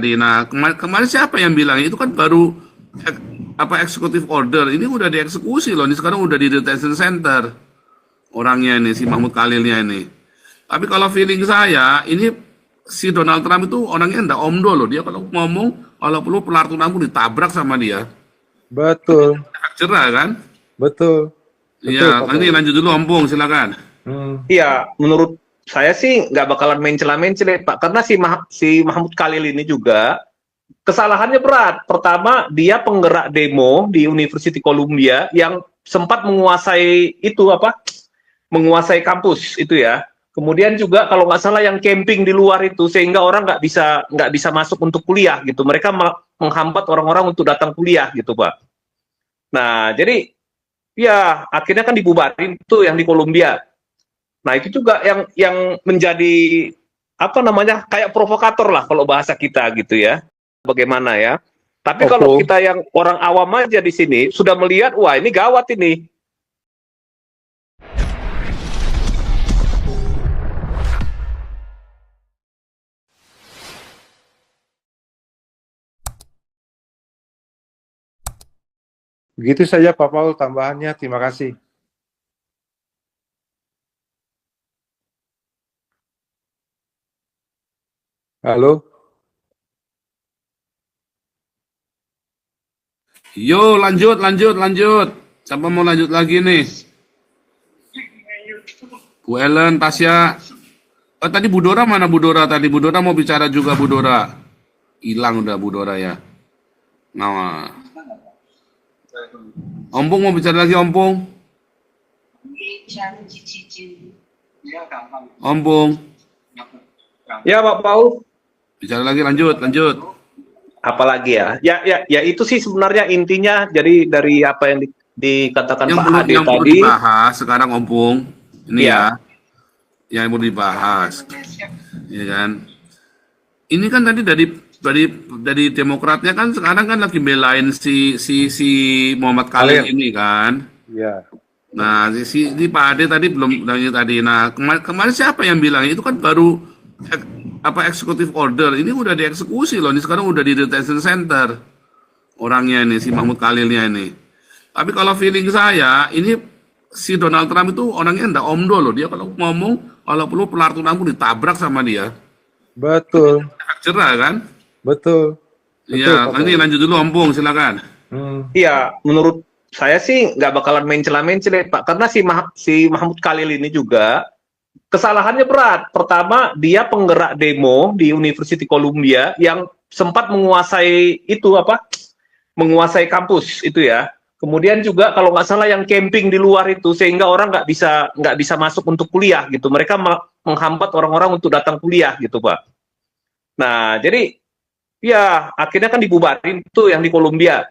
tadi. Nah, kemarin siapa yang bilang itu kan baru executive order. Ini udah dieksekusi loh. Ini sekarang udah di detention center orangnya ini, si Mahmud Khalilnya ini. Tapi kalau feeling saya, ini si Donald Trump itu orangnya ndak omdo loh. Dia kalau ngomong, kalau perlu pelar tunangku ditabrak sama dia. Betul, Efek jerah kan? betul, betul Iya, Pak nanti Paul. lanjut dulu Ompong, silakan. Iya, menurut saya sih nggak bakalan mencela-mencela Pak, karena si Mahmud Khalil ini juga kesalahannya berat. Pertama, dia penggerak demo di University Columbia yang sempat menguasai itu apa? Menguasai kampus itu ya. Kemudian juga kalau nggak salah yang camping di luar itu sehingga orang nggak bisa masuk untuk kuliah gitu. Mereka menghambat orang-orang untuk datang kuliah gitu Pak. Nah, jadi ya akhirnya kan dibubarin tuh yang di Columbia. Nah, itu juga yang menjadi apa namanya? Kayak provokator lah kalau bahasa kita gitu ya. Bagaimana ya? Tapi kalau Opung, kita yang orang awam aja di sini sudah melihat, wah ini gawat ini. begitu saja Pak Paul tambahannya. Terima kasih. Halo, Yo, lanjut. Siapa mau lanjut lagi nih? Bu Ellen, Tasya. Oh, tadi Budora mana Budora tadi? Budora mau bicara juga Budora. Hilang udah Budora ya. Nah, Ompong mau bicara lagi Ompong. Ompong, Ya Pak Paul, bicara lagi lanjut. apalagi ya? Ya itu sih sebenarnya intinya jadi dari apa yang dikatakan Yang Pak perlu Hadi yang perlu tadi, dibahas sekarang Ompong. Ini ya, ya. yang perlu dibahas. Ya kan? Ini kan tadi dari Demokratnya kan sekarang kan lagi belain si Muhammad Khalil Khalil. ini kan. Ya, Nah, di Pak Ade tadi belum bilangnya tadi. Nah, kemarin siapa yang bilang itu kan baru executive order. Ini udah dieksekusi loh. Ini sekarang udah di detention center orangnya ini, si Mahmud Khalilnya ini. Tapi kalau feeling saya, ini si Donald Trump itu orangnya ndak omdo loh. Dia kalau ngomong, kalau perlu pelar tunangku ditabrak sama dia. betul, Efek jerah kan? betul, betul Iya, Pak nanti Paul. lanjut dulu Ompong, silakan. Iya, menurut saya sih nggak bakalan mencela-mencela Pak, karena si Mahmud Khalil ini juga kesalahannya berat. Pertama, dia penggerak demo di University Columbia yang sempat menguasai itu apa? Menguasai kampus itu ya. Kemudian juga kalau nggak salah yang camping di luar itu sehingga orang nggak bisa masuk untuk kuliah gitu. Mereka menghambat orang-orang untuk datang kuliah gitu Pak. Nah, jadi ya akhirnya kan dibubarin tuh yang di Columbia.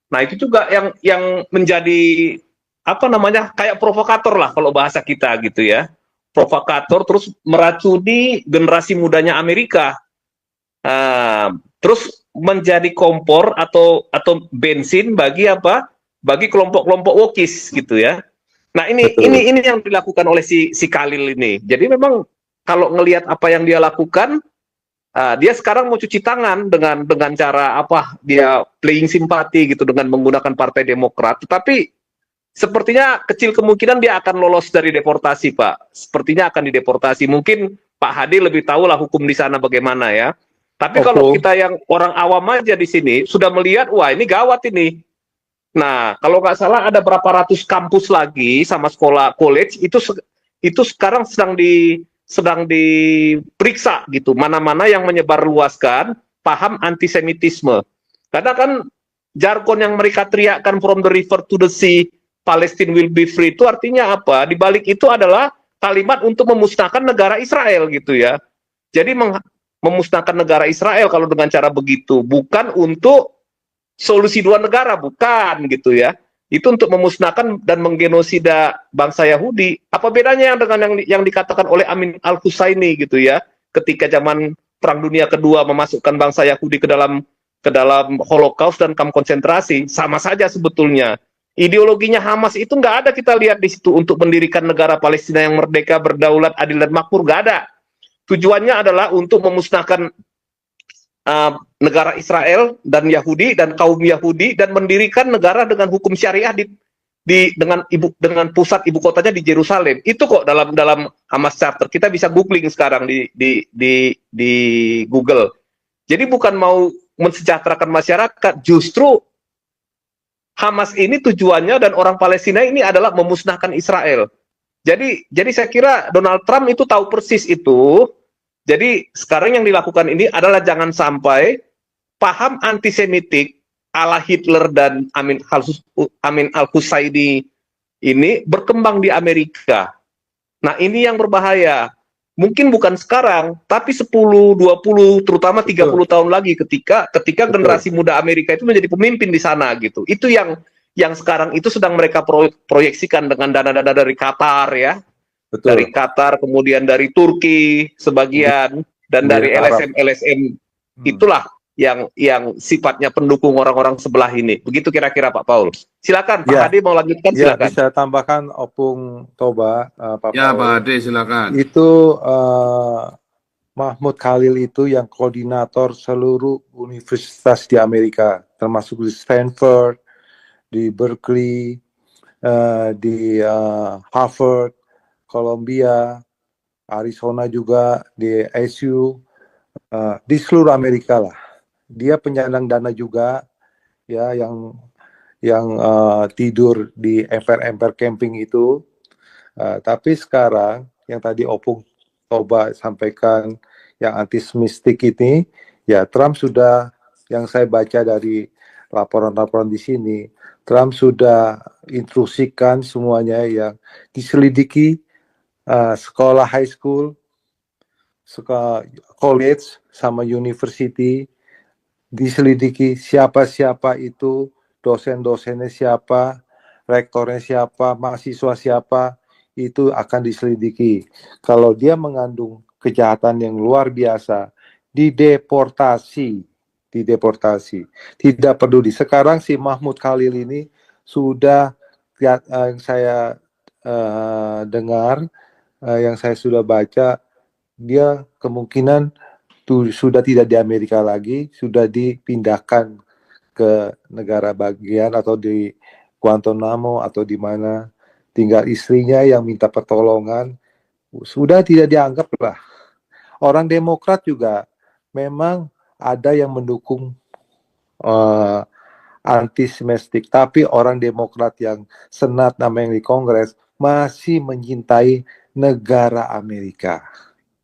Nah, itu juga yang menjadi apa namanya? Kayak provokator lah kalau bahasa kita gitu ya. Provokator terus meracuni generasi mudanya Amerika. Terus menjadi kompor atau bensin bagi apa? Bagi kelompok-kelompok wokis gitu ya. Nah, Betul. ini yang dilakukan oleh si Khalil ini. Jadi memang kalau ngelihat apa yang dia lakukan, dia sekarang mau cuci tangan dengan cara apa? Dia playing simpati gitu dengan menggunakan Partai Demokrat. Tetapi sepertinya kecil kemungkinan dia akan lolos dari deportasi, Pak. Sepertinya akan dideportasi. Mungkin Pak Hadi lebih tahu lah hukum di sana bagaimana ya. Tapi kalau Opung, kita yang orang awam aja di sini sudah melihat, wah ini gawat ini. Nah, kalau nggak salah ada berapa ratus kampus lagi sama sekolah college itu sekarang sedang diperiksa gitu, mana-mana yang menyebarluaskan paham antisemitisme. Karena kan jargon yang mereka teriakkan from the river to the sea, Palestine will be free itu artinya apa? Di balik itu adalah kalimat untuk memusnahkan negara Israel gitu ya. Jadi memusnahkan negara Israel kalau dengan cara begitu, bukan untuk solusi dua negara, bukan gitu ya. Itu untuk memusnahkan dan menggenosida bangsa Yahudi. Apa bedanya dengan yang dikatakan oleh Amin Al-Husaini gitu ya, ketika zaman Perang Dunia Kedua memasukkan bangsa Yahudi ke dalam Holocaust dan kamp konsentrasi, sama saja sebetulnya. Ideologinya Hamas itu nggak ada kita lihat di situ untuk mendirikan negara Palestina yang merdeka, berdaulat, adil dan makmur, nggak ada. Tujuannya adalah untuk memusnahkan negara Israel dan Yahudi dan kaum Yahudi dan mendirikan negara dengan hukum syariah dengan pusat ibu kotanya di Yerusalem. Itu kok dalam Hamas Charter. Kita bisa googling sekarang di Google. Jadi bukan mau mensejahterakan masyarakat, justru Hamas ini tujuannya dan orang Palestina ini adalah memusnahkan Israel. Jadi saya kira Donald Trump itu tahu persis itu. Jadi sekarang yang dilakukan ini adalah jangan sampai paham antisemitik ala Hitler dan Amin al-Husaini ini berkembang di Amerika. Nah, ini yang berbahaya. Mungkin bukan sekarang, tapi 10, 20, terutama 30 tahun lagi ketika generasi muda Amerika itu menjadi pemimpin di sana gitu. Itu yang sekarang itu sedang mereka proyeksikan dengan dana-dana dari Qatar ya. Betul. Dari Qatar, kemudian dari Turki sebagian dan dari LSM. Itulah yang sifatnya pendukung orang-orang sebelah ini. Begitu kira-kira Pak Paul. Silakan Pak Hadi mau lanjutkan, silakan. Bisa tambahkan Opung Toba, Pak Ya, Paul. Pak Hadi, silakan. Itu Mahmud Khalil itu yang koordinator seluruh universitas di Amerika, termasuk di Stanford, di Berkeley, di Harvard, Columbia, Arizona juga, di SU, di seluruh Amerika lah. Dia penyandang dana juga, ya, yang tidur di emper-emper camping itu. Tapi sekarang yang tadi Opung Toba sampaikan, yang antisemitik ini, ya Trump sudah, yang saya baca dari laporan-laporan di sini, Trump sudah intrusikan semuanya yang diselidiki, sekolah high school, sekolah college, sama university, diselidiki siapa-siapa itu, dosen-dosennya siapa, rektornya siapa, mahasiswa siapa, itu akan diselidiki. Kalau dia mengandung kejahatan yang luar biasa, dideportasi. Tidak peduli. Sekarang si Mahmud Khalil ini sudah, yang saya dengar, yang saya sudah baca, dia kemungkinan sudah tidak di Amerika lagi, sudah dipindahkan ke negara bagian atau di Guantanamo atau di mana. Tinggal istrinya yang minta pertolongan, sudah tidak dianggap lah. Orang Demokrat juga memang ada yang mendukung antisemitik, tapi orang Demokrat yang Senat namanya di Kongres masih mencintai negara Amerika.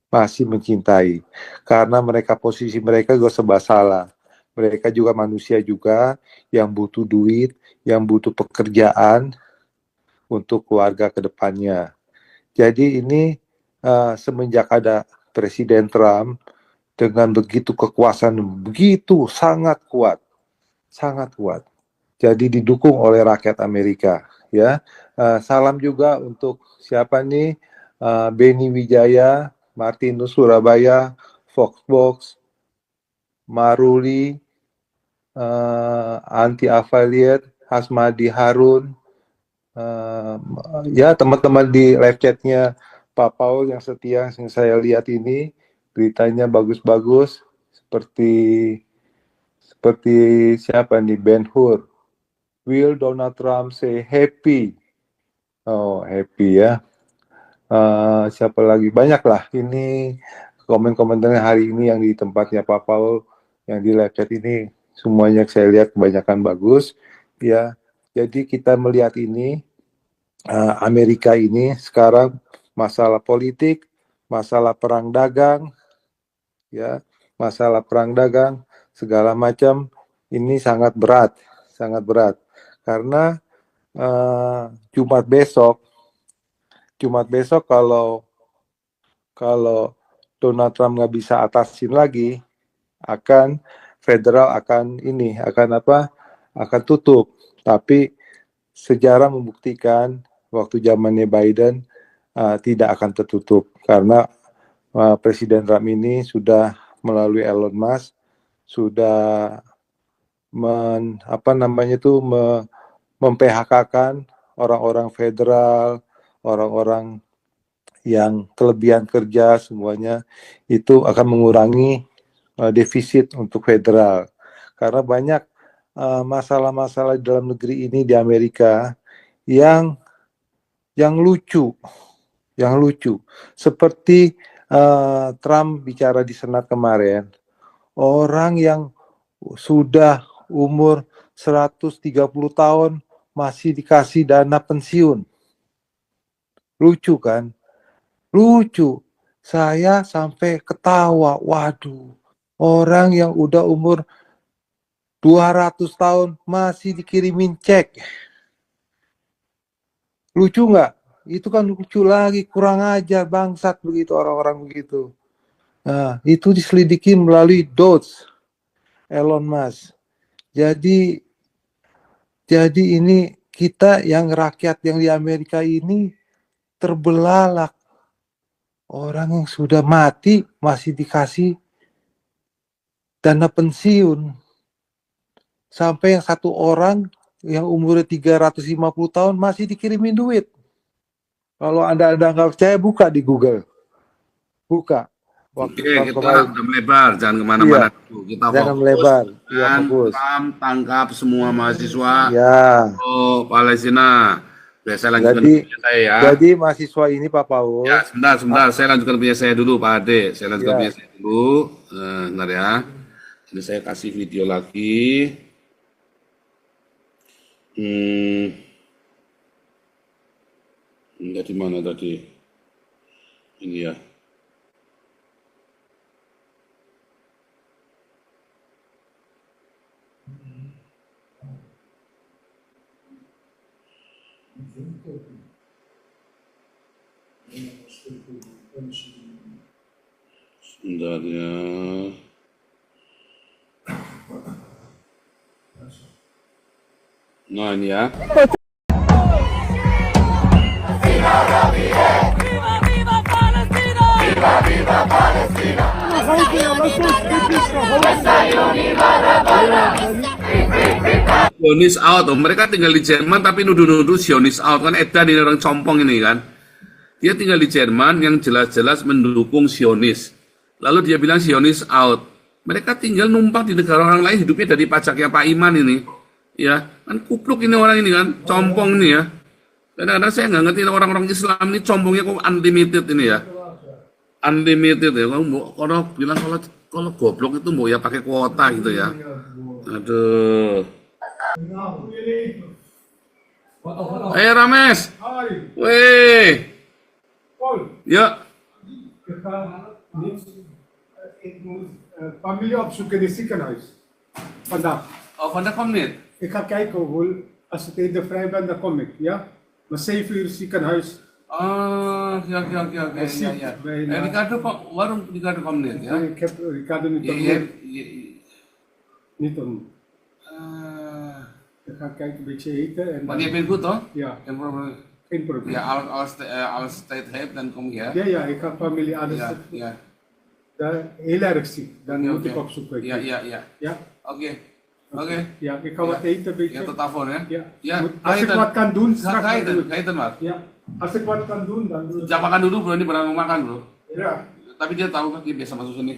Masih mencintai, karena posisi mereka juga serba salah. Mereka juga manusia juga yang butuh duit, yang butuh pekerjaan untuk keluarga ke depannya. Jadi ini semenjak ada Presiden Trump dengan begitu kekuasaan, begitu sangat kuat. Jadi didukung oleh rakyat Amerika. Ya, salam juga untuk siapa nih, Beni Wijaya, Martinus Surabaya, Foxbox, Maruli, Anti Affiliate, Hasmadi Harun, ya teman-teman di live chatnya Pak Paul yang setia, yang saya lihat ini beritanya bagus-bagus, seperti siapa nih, Ben Hur, will Donald Trump say happy? Oh, happy ya. Siapa lagi, banyak lah ini komen-komentarnya hari ini yang di tempatnya Pak Paul, yang di live chat ini semuanya saya lihat kebanyakan bagus ya. Jadi kita melihat ini, Amerika ini sekarang masalah politik, masalah perang dagang, ya, masalah perang dagang segala macam ini sangat berat, karena Jumat besok kalau Donald Trump nggak bisa atasin lagi, federal akan tutup. Tapi sejarah membuktikan waktu zamannya Biden tidak akan tertutup, karena Presiden Trump ini sudah melalui Elon Musk sudah mem-PHK-kan orang-orang federal, orang-orang yang kelebihan kerja, semuanya itu akan mengurangi defisit untuk federal. Karena banyak masalah-masalah di dalam negeri ini di Amerika yang lucu, seperti Trump bicara di Senat kemarin, orang yang sudah umur 130 tahun masih dikasih dana pensiun. Lucu kan? Lucu. Saya sampai ketawa. Waduh, orang yang udah umur 200 tahun masih dikirimin cek. Lucu nggak? Itu kan lucu lagi, kurang ajar, bangsat begitu orang-orang begitu. Nah, itu diselidiki melalui Doge, Elon Musk. Jadi ini kita yang rakyat yang di Amerika ini terbelalak. Orang yang sudah mati masih dikasih dana pensiun. Sampai yang satu orang yang umurnya 350 tahun masih dikirimin duit. Kalau Anda nggak percaya, buka di Google. Buka. Oke, kita udah melebar, jangan kemana-mana dulu. Kita Jangan fokus melebar. Iya, dengan fokus. Trump tangkap semua mahasiswa Ya. Palestina. Biar saya lanjutkan Jadi, punya saya ya. jadi mahasiswa ini Pak Paul. Ya, sebentar. Saya lanjutkan punya saya dulu, Pak Ade. Saya lanjutkan Ya. punya saya dulu. Bentar ya. Ini saya kasih video lagi. Enggak di mana tadi? Ini ya. Sebentar ya. Nah ini ya. Zionis out, mereka tinggal di Jerman tapi nuduh-nuduh Zionis out kan edan ini orang compong ini kan. Dia tinggal di Jerman yang jelas-jelas mendukung Zionis. Lalu dia bilang Zionis out. Mereka tinggal numpang di negara orang lain hidupnya dari pajaknya Pak Iman ini. Ya, kan kupluk ini orang ini kan, compong ini ya. Kadang-kadang saya nggak ngerti orang-orang Islam ini compongnya kok unlimited ini ya. Unlimited ya. Kalau bilang kalau goblok itu mau ya pakai kuota gitu ya. Aduh. Rames. Weh. Ya. Familie opzoeken in het ziekenhuis. Vandaag. Oh, vandaag komt niet. Ik ga kijken hoe, als ik even vrij ben, dan kom ik. Ja? Maar 7 uur ziekenhuis. Oh, ja. Hij ziet bijna- Ricardo, waarom Ricardo komt niet? Ja? Ik heb Ricardo niet Je ontmoet. hebt... Niet ontmoet. Ik ga kijken, een beetje eten. En Maar dan- je bent goed hoor? Ja, Geen probleem. geen probleem. Ja, als je tijd hebt, dan kom je. Hè? Ja, ik ga familie anders. Ja. Daar heel erg ziek. Dan Oké, moet oké. ik opzoeken. Ja. Ja? Oké. Ja, ik ga wat eten, een beetje. Ja, tot daarvoor hè? Ja. Ja, Als ik wat kan doen, Ga straks je dan doe dan, ik. ga je dan maar. Ja, als ik wat kan doen, dan doe ik. Jangan makan dulu bro, ini pernah mau makan bro. Ja. Tapi dia tahu kan dia biasa masuk sini.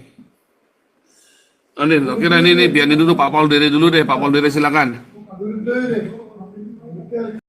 Oke, ini biarin dulu Pak Paul Dere dulu deh. Pak Paul Dere silakan. Doe de deur.